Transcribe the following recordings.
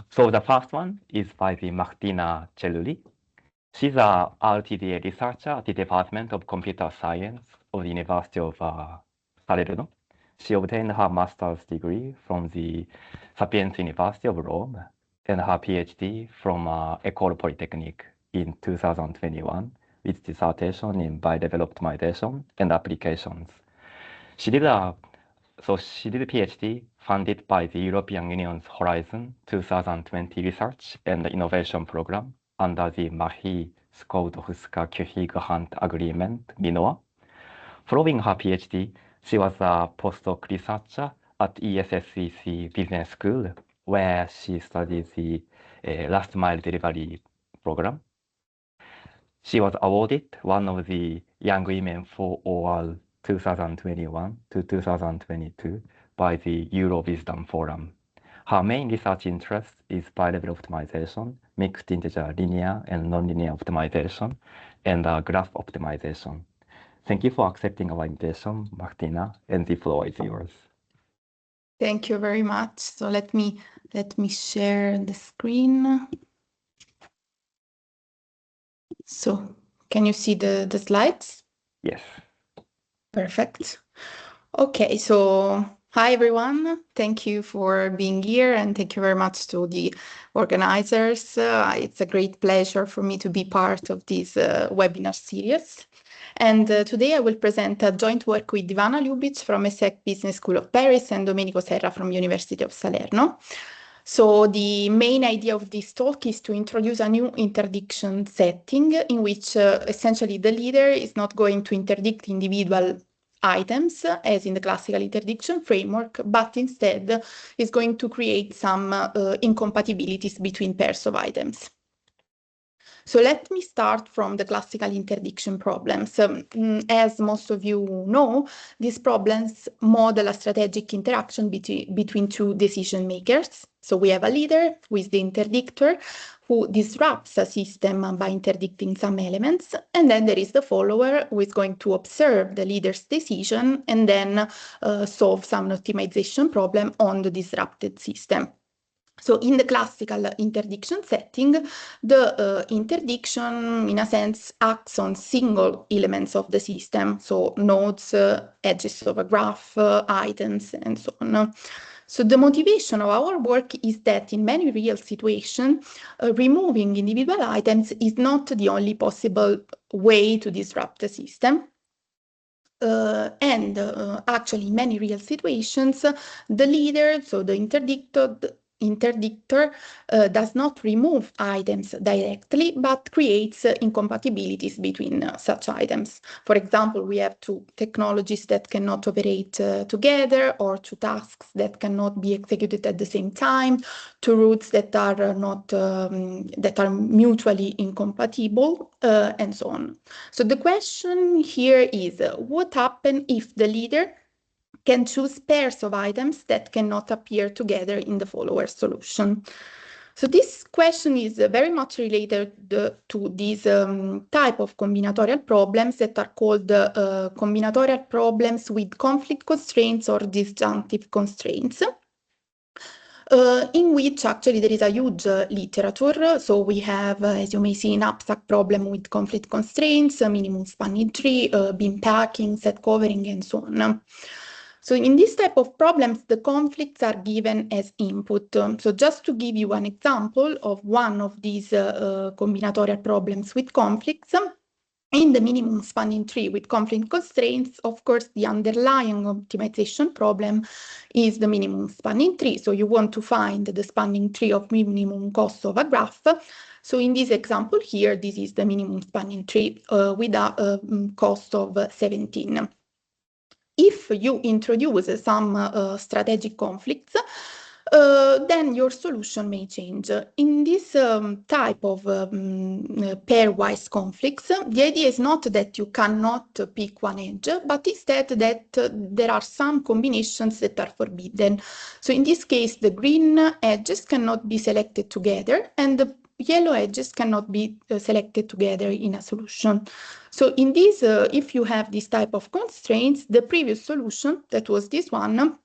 So the first one is by the Martina Cerulli. She's a RTDA researcher at the Department of Computer Science of the University of Salerno. She obtained her master's degree from the Sapienza University of Rome and her PhD from École Polytechnique in 2021 with dissertation in Bilevel optimization and applications. She did a PhD funded by the European Union's Horizon 2020 Research and Innovation Program under the Mahi-Skłodowska-Curie-Grant Agreement, MINOA. Following her PhD, she was a postdoc researcher at ESSEC Business School, where she studied the last mile delivery program. She was awarded one of the Young Women for All 2021 to 2022 by the Euro Wisdom Forum. Her main research interest is bilevel optimization, mixed integer linear and nonlinear optimization, and graph optimization. Thank you for accepting our invitation, Martina, and the floor is yours. Thank you very much. So let me share the screen. So can you see the slides? Yes. Perfect. Okay, so hi everyone. Thank you for being here and thank you very much to the organizers. It's a great pleasure for me to be part of this webinar series. And today I will present a joint work with Ivana Ljubic from ESSEC Business School of Paris and Domenico Serra from University of Salerno. So the main idea of this talk is to introduce a new interdiction setting in which essentially the leader is not going to interdict individual items as in the classical interdiction framework, but instead is going to create some incompatibilities between pairs of items. So let me start from the classical interdiction problems. As most of you know, these problems model a strategic interaction between two decision makers. So we have a leader who is the interdictor who disrupts a system by interdicting some elements, and then there is the follower who is going to observe the leader's decision and then solve some optimization problem on the disrupted system. So in the classical interdiction setting, the interdiction, in a sense, acts on single elements of the system, so nodes, edges of a graph, items, and so on. So the motivation of our work is that in many real situations, removing individual items is not the only possible way to disrupt the system. Actually, in many real situations, the leader, so the interdictor does not remove items directly, but creates incompatibilities between such items. For example, we have two technologies that cannot operate together, or two tasks that cannot be executed at the same time, two routes that are not that are mutually incompatible, and so on. So the question here is, what happens if the leader can choose pairs of items that cannot appear together in the follower solution? So this question is very much related to these type of combinatorial problems that are called combinatorial problems with conflict constraints or disjunctive constraints. In which actually there is a huge literature. So we have, as you may see, Knapsack problem with conflict constraints, minimum spanning tree, bin packing, set covering, and so on. So in this type of problems, the conflicts are given as input. So just to give you an example of one of these combinatorial problems with conflicts, in the minimum spanning tree with conflict constraints, of course, the underlying optimization problem is the minimum spanning tree. So you want to find the spanning tree of minimum cost of a graph. So in this example here, this is the minimum spanning tree with a cost of 17. If you introduce some strategic conflicts, then your solution may change. In this type of pairwise conflicts, the idea is not that you cannot pick one edge, but instead that there are some combinations that are forbidden. So in this case, the green edges cannot be selected together, and the yellow edges cannot be selected together in a solution. So in this, if you have this type of constraints, the previous solution, that was this one,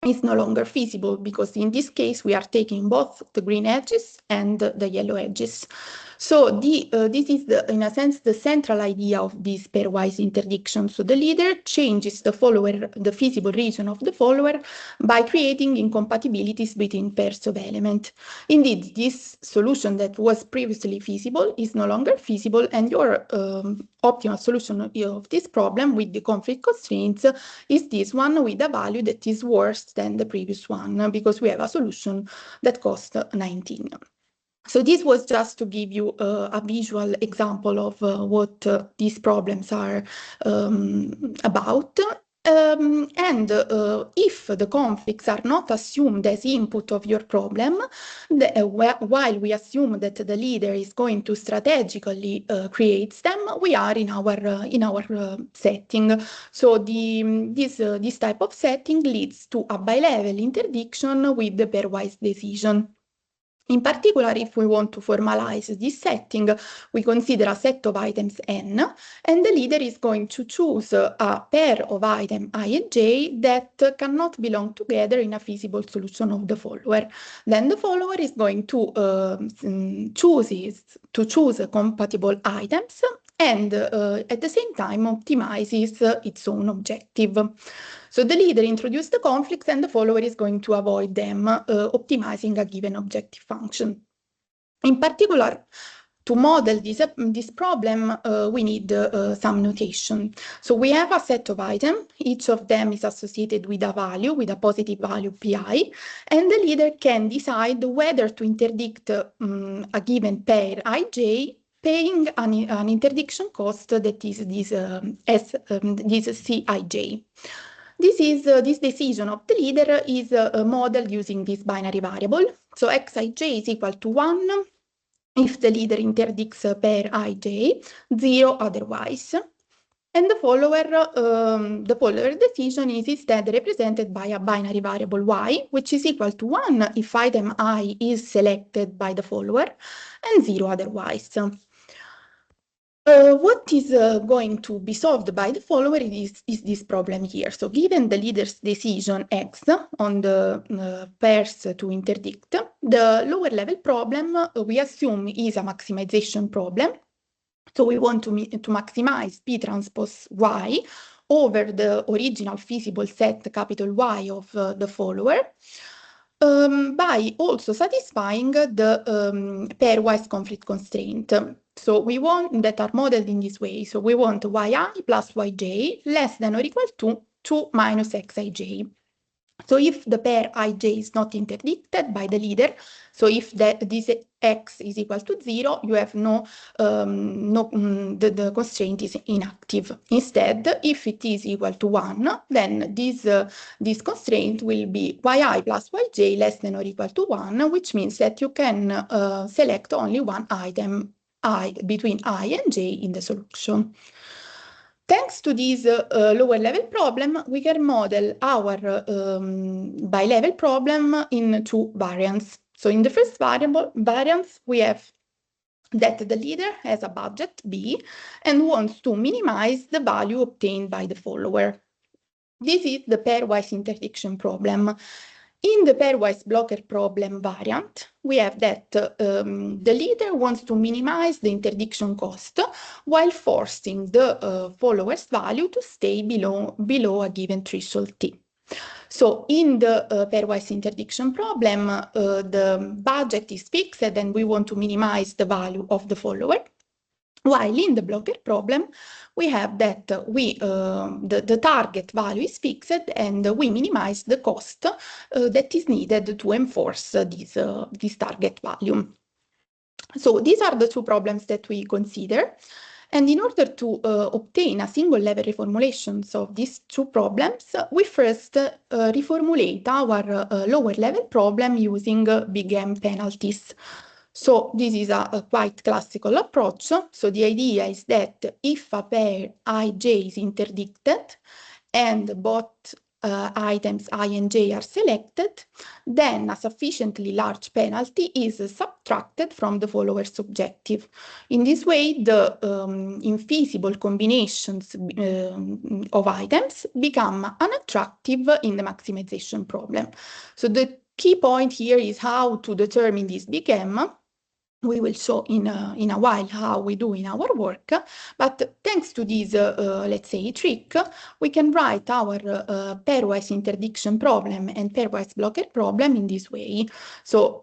is no longer feasible, because in this case we are taking both the green edges and the yellow edges. So this is, in a sense, the central idea of this pairwise interdiction. So the leader changes the follower, the feasible region of the follower, by creating incompatibilities between pairs of elements. Indeed, this solution that was previously feasible is no longer feasible, and your optimal solution of this problem with the conflict constraints is this one with a value that is worse than the previous one, because we have a solution that costs 19. So this was just to give you a visual example of what these problems are about. If the conflicts are not assumed as input of your problem, while we assume that the leader is going to strategically create them, we are in our setting. So this type of setting leads to a bilevel interdiction with the pairwise decision. In particular, if we want to formalize this setting, we consider a set of items n, and the leader is going to choose a pair of items I and j that cannot belong together in a feasible solution of the follower. Then the follower is going to choose compatible items, and at the same time optimizes its own objective. So the leader introduces the conflicts, and the follower is going to avoid them, optimizing a given objective function. In particular, to model this problem, we need some notation. So we have a set of items. Each of them is associated with a value, with a positive value pi, and the leader can decide whether to interdict a given pair ij, paying an interdiction cost that is this Cij. This decision of the leader is modeled using this binary variable. So Xij is equal to 1 if the leader interdicts pair ij, 0 otherwise. And the follower decision is instead represented by a binary variable y, which is equal to 1 if item I is selected by the follower, and 0 otherwise. What is going to be solved by the follower is this problem here. So given the leader's decision X on the pairs to interdict, the lower level problem we assume is a maximization problem. So we want to maximize P transpose Y over the original feasible set capital Y of the follower, by also satisfying the pairwise conflict constraint. So we want that are modeled in this way. So we want yi plus yj less than or equal to 2 minus xij. So if the pair ij is not interdicted by the leader, so if this x is equal to 0, you have the constraint is inactive. Instead, if it is equal to 1, then this constraint will be yi plus yj less than or equal to 1, which means that you can select only one item between I and j in the solution. Thanks to this lower level problem, we can model our bilevel problem in two variants. So in the first variance, we have that the leader has a budget B and wants to minimize the value obtained by the follower. This is the pairwise interdiction problem. In the pairwise blocker problem variant, we have that the leader wants to minimize the interdiction cost while forcing the follower's value to stay below a given threshold T. So in the pairwise interdiction problem, the budget is fixed and we want to minimize the value of the follower. While in the blocker problem, we have that the target value is fixed and we minimize the cost that is needed to enforce this target value. So these are the two problems that we consider. And in order to obtain a single level reformulations of these two problems, we first reformulate our lower level problem using big M penalties. So this is a quite classical approach. So the idea is that if a pair ij is interdicted and both items I and j are selected, then a sufficiently large penalty is subtracted from the follower's objective. In this way, the infeasible combinations of items become unattractive in the maximization problem. So the key point here is how to determine this big M. We will show in a while how we do in our work, but thanks to this, let's say, trick, we can write our pairwise interdiction problem and pairwise blocker problem in this way. So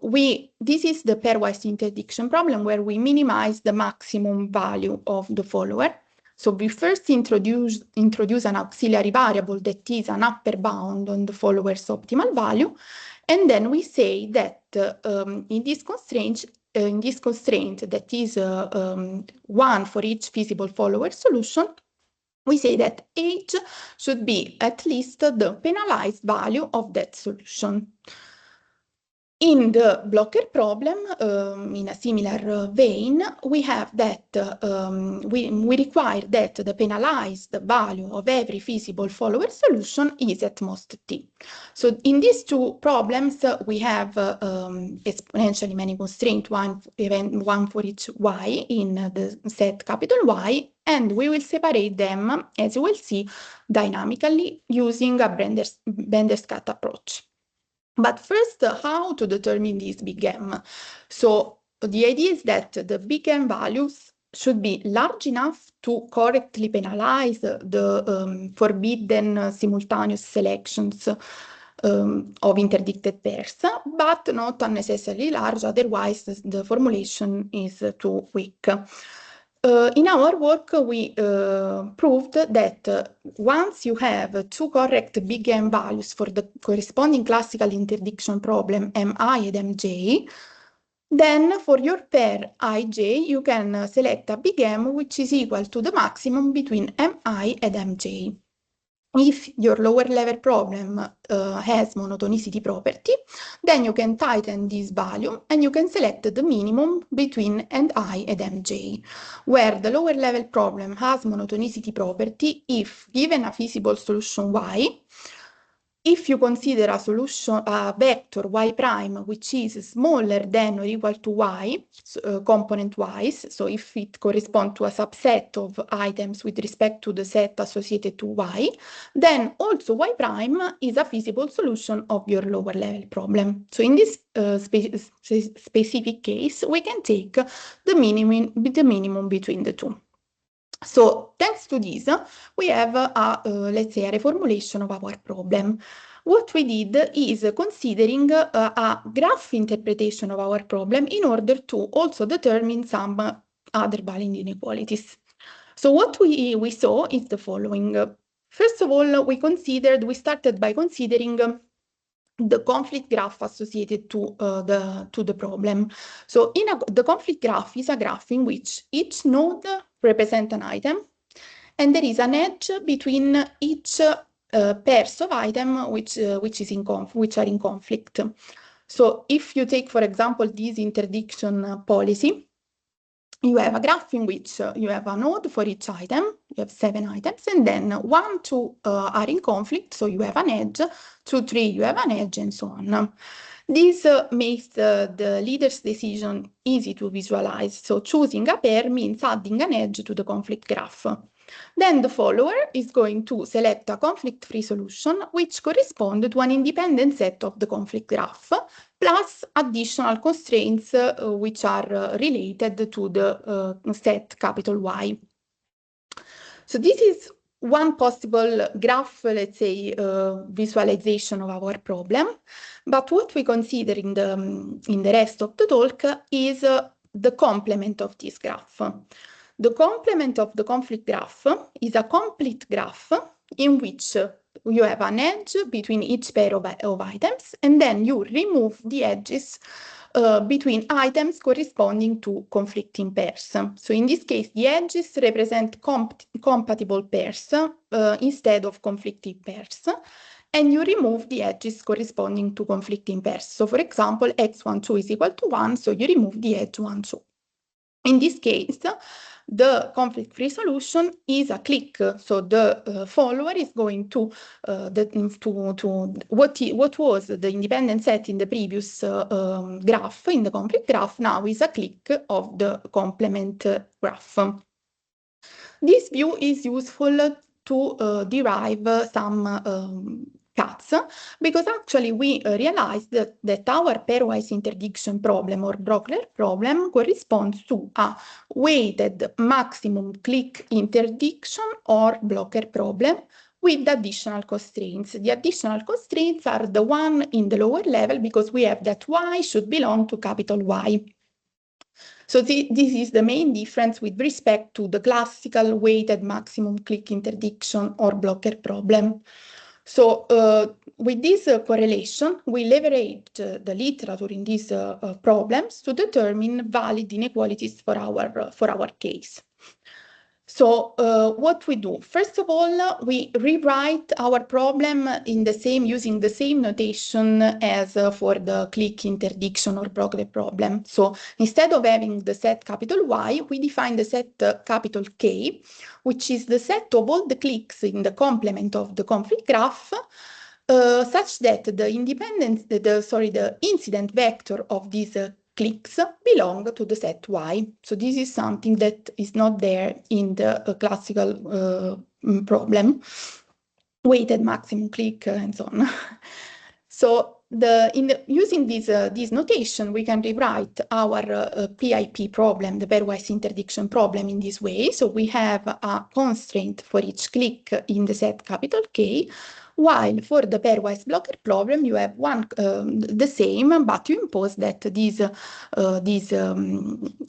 this is the pairwise interdiction problem where we minimize the maximum value of the follower. So we first introduce an auxiliary variable that is an upper bound on the follower's optimal value, and then we say that in this constraint that is 1 for each feasible follower solution, we say that H should be at least the penalized value of that solution. In the blocker problem, in a similar vein, we have that we require that the penalized value of every feasible follower solution is at most t. So in these two problems, we have exponentially many constraints, one for each y in the set capital Y, and we will separate them, as you will see, dynamically using a Bender's cut approach. But first, how to determine this big M? So the idea is that the big M values should be large enough to correctly penalize the forbidden simultaneous selections of interdicted pairs, but not unnecessarily large, otherwise the formulation is too weak. In our work, we proved that once you have two correct big M values for the corresponding classical interdiction problem Mi and Mj, then for your pair Ij, you can select a big M which is equal to the maximum between Mi and Mj. If your lower level problem has monotonicity property, then you can tighten this value and you can select the minimum between I and Mj, where the lower level problem has monotonicity property if given a feasible solution Y, if you consider a vector y prime which is smaller than or equal to y, component wise, so if it corresponds to a subset of items with respect to the set associated to y, then also y prime is a feasible solution of your lower level problem. So in this specific case, we can take the minimum between the two. So thanks to this, we have let's say a reformulation of our problem. What we did is considering a graph interpretation of our problem in order to also determine some other valid inequalities. So what we saw is the following. First of all, we started by considering the conflict graph associated to the problem. So the conflict graph is a graph in which each node represents an item, and there is an edge between each pairs of items which are in conflict. So if you take, for example, this interdiction policy, you have a graph in which you have a node for each item, you have 7 items, and then 1, 2 are in conflict, so you have an edge, 2, 3, you have an edge, and so on. This makes the leader's decision easy to visualize, so choosing a pair means adding an edge to the conflict graph. Then the follower is going to select a conflict-free solution which corresponds to an independent set of the conflict graph, plus additional constraints which are related to the set capital Y. So this is one possible graph, let's say, visualization of our problem. But what we consider in the rest of the talk is the complement of this graph. The complement of the conflict graph is a complete graph in which you have an edge between each pair of items, and then you remove the edges between items corresponding to conflicting pairs. So in this case, the edges represent compatible pairs instead of conflicting pairs, and you remove the edges corresponding to conflicting pairs. So for example, x1, 2 is equal to 1, so you remove the edge 1, 2. In this case, the conflict-free solution is a clique. So the follower is going to what was the independent set in the previous graph, in the conflict graph, now is a clique of the complement graph. This view is useful to derive some cuts, because actually we realized that our pairwise interdiction problem or blocker problem corresponds to a weighted maximum clique interdiction or blocker problem with additional constraints. The additional constraints are the one in the lower level, because we have that y should belong to capital Y. So this is the main difference with respect to the classical weighted maximum clique interdiction or blocker problem. So with this correlation, we leverage the literature in these problems to determine valid inequalities for our case. So what we do, first of all, we rewrite our problem using the same notation as for the clique interdiction or blocker problem. So instead of having the set capital Y, we define the set capital K, which is the set of all the cliques in the complement of the conflict graph, such that the incident vector of these cliques belong to the set Y. So this is something that is not there in the classical problem, weighted maximum clique and so on. So using this notation, we can rewrite our PIP problem, the pairwise interdiction problem, in this way. So we have a constraint for each clique in the set capital K, while for the pairwise blocker problem, you have the same, but you impose that the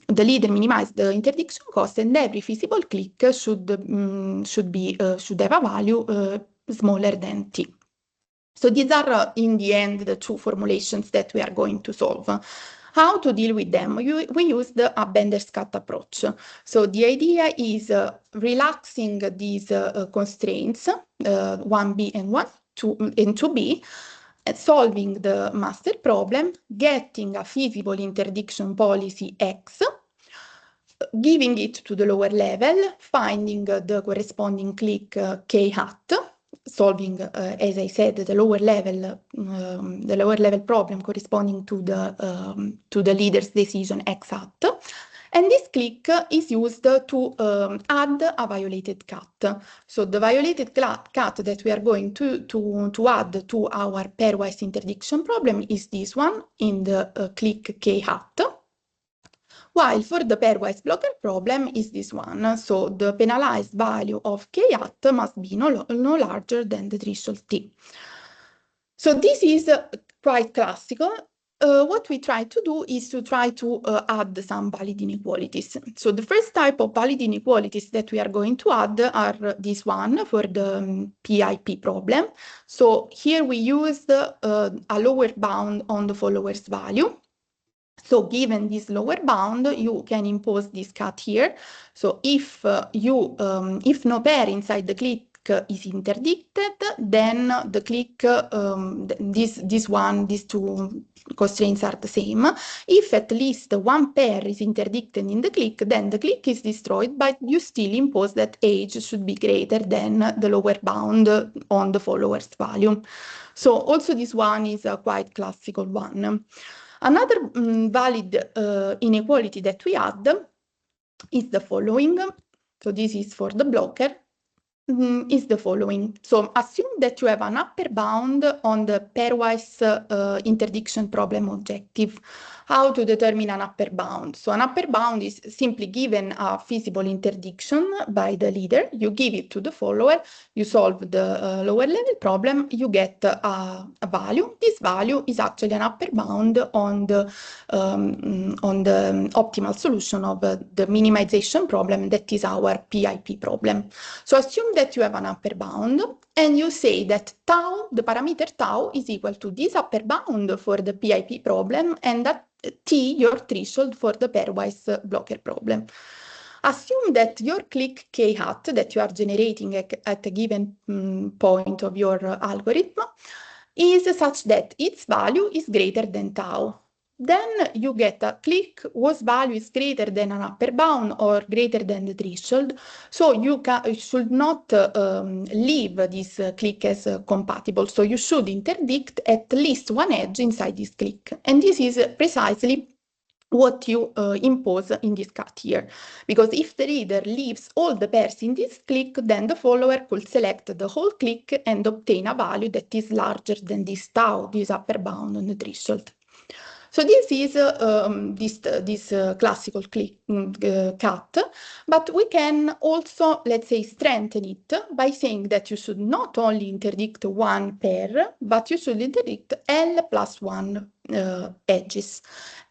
leader minimize the interdiction cost, and every feasible clique should have a value smaller than t. So these are, in the end, the two formulations that we are going to solve. How to deal with them? We use the Bender's cut approach. So the idea is relaxing these constraints, 1b and 2b, solving the master problem, getting a feasible interdiction policy X, giving it to the lower level, finding the corresponding clique K hat, solving, as I said, the lower level problem corresponding to the leader's decision X hat. And this clique is used to add a violated cut. So the violated cut that we are going to add to our pairwise interdiction problem is this one in the clique K hat. While for the pairwise blocker problem is this one. So the penalized value of K hat must be no larger than the threshold T. So this is quite classical. What we try to do is to try to add some valid inequalities. So the first type of valid inequalities that we are going to add are this one for the PIP problem. So here we used a lower bound on the follower's value. So given this lower bound, you can impose this cut here. So if no pair inside the clique is interdicted, then the clique, these two constraints are the same. If at least one pair is interdicted in the clique, then the clique is destroyed, but you still impose that age should be greater than the lower bound on the follower's value. So also this one is a quite classical one. Another valid inequality that we add is the following. So this is for the blocker, is the following. So assume that you have an upper bound on the pairwise interdiction problem objective. How to determine an upper bound? So an upper bound is simply given a feasible interdiction by the leader. You give it to the follower, you solve the lower level problem, you get a value. This value is actually an upper bound on the optimal solution of the minimization problem that is our PIP problem. So assume that you have an upper bound and you say that tau, the parameter tau, is equal to this upper bound for the PIP problem and that T, your threshold for the pairwise blocker problem. Assume that your clique K hat that you are generating at a given point of your algorithm is such that its value is greater than tau. then you get a clique whose value is greater than an upper bound or greater than the threshold. So you should not leave this clique as compatible. So you should interdict at least one edge inside this clique. And this is precisely what you impose in this cut here. Because if the reader leaves all the pairs in this clique, then the follower could select the whole clique and obtain a value that is larger than this tau, this upper bound on the threshold. So this is this classical cut, but we can also, let's say, strengthen it by saying that you should not only interdict one pair, but you should interdict L plus 1 edges.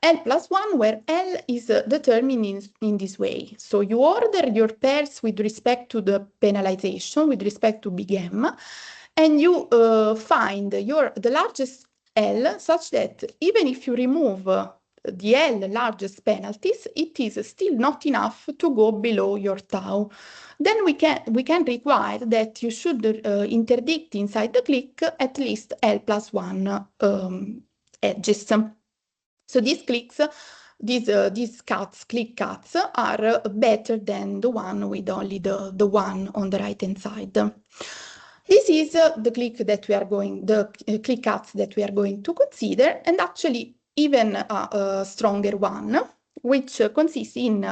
L plus 1, where L is determined in this way. So you order your pairs with respect to the penalization, with respect to big M, and you find the largest L such that even if you remove the L largest penalties, it is still not enough to go below your tau. Then we can require that you should interdict inside the clique at least L plus 1 edges. So these cliques, these clique cuts are better than the one with only the one on the right hand side. This is the clique that we are the clique cuts that we are going to consider, and actually even a stronger one, which consists in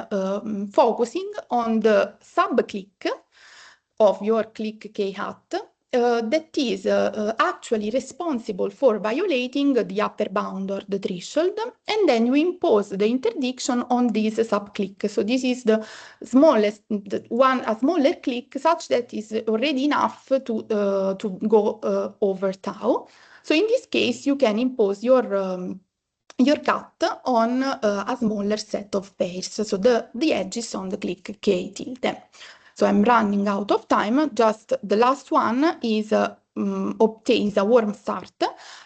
focusing on the sub-clique of your clique K hat that is actually responsible for violating the upper bound or the threshold, and then you impose the interdiction on this sub-clique. So this is the smallest a smaller clique such that is already enough to go over tau. So in this case, you can impose your cut on a smaller set of pairs. So the edges on the clique K tilde. So I'm running out of time. Just the last one is obtains a warm start.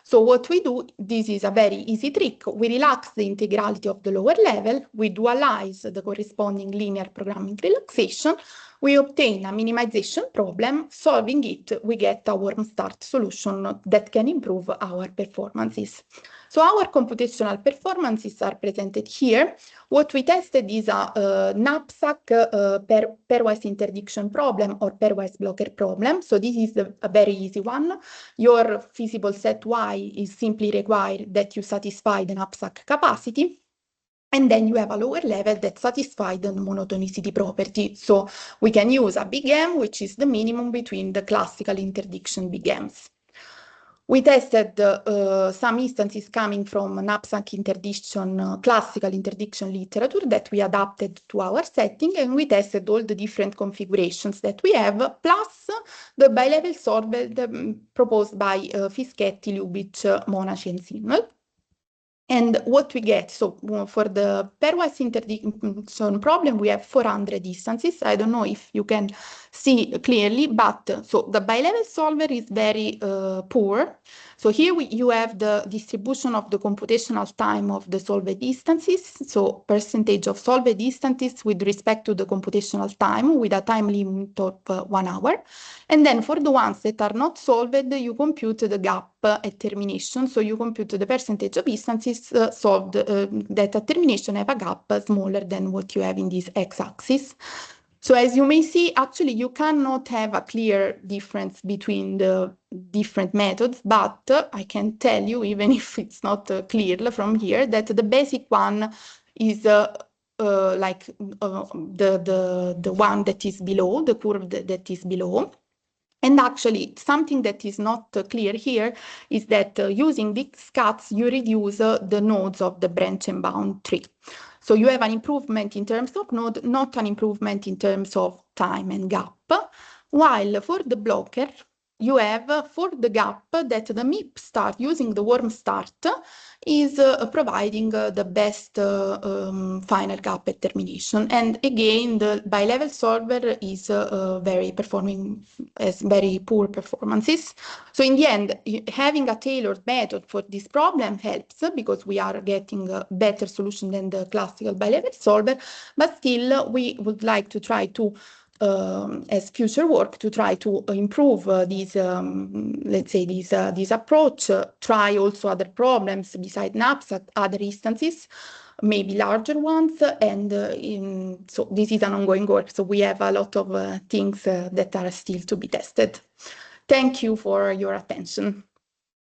So what we do, this is a very easy trick. We relax the integrality of the lower level. We dualize the corresponding linear programming relaxation. We obtain a minimization problem. Solving it, we get a warm start solution that can improve our performances. So our computational performances are presented here. What we tested is a Knapsack Pairwise Interdiction Problem or Pairwise Blocker Problem. So this is a very easy one. Your feasible set Y is simply required that you satisfy the knapsack capacity. And then you have a lower level that satisfies the monotonicity property. So we can use a big M, which is the minimum between the classical interdiction big M's. We tested some instances coming from knapsack interdiction, classical interdiction literature that we adapted to our setting, and we tested all the different configurations that we have, plus the bilevel solver proposed by Fischetti, Lubitsch, Monaci, and Simmel. And what we get, so for the pairwise interdiction problem, we have 400 instances. I don't know if you can see clearly, but so the bilevel solver is very poor. So here you have the distribution of the computational time of the solved instances. So percentage of solved instances with respect to the computational time with a time limit of 1 hour. And then for the ones that are not solved, you compute the gap at termination. So you compute the percentage of instances solved that at termination have a gap smaller than what you have in this x-axis. So as you may see, actually you cannot have a clear difference between the different methods, but I can tell you, even if it's not clear from here, that the basic one is like the one that is below, the curve that is below. And actually, something that is not clear here is that using these cuts, you reduce the nodes of the branch and bound tree. So you have an improvement in terms of node, not an improvement in terms of time and gap. While for the blocker, you have for the gap that the MIP start using the warm start is providing the best final gap at termination. And again, the bilevel solver is has very poor performances. So in the end, having a tailored method for this problem helps because we are getting a better solution than the classical bilevel solver, but still we would like to try to as future work to try to improve this, let's say, this approach. Try also other problems besides Knapsack, other instances, maybe larger ones, and so this is an ongoing work. So we have a lot of things that are still to be tested. Thank you for your attention.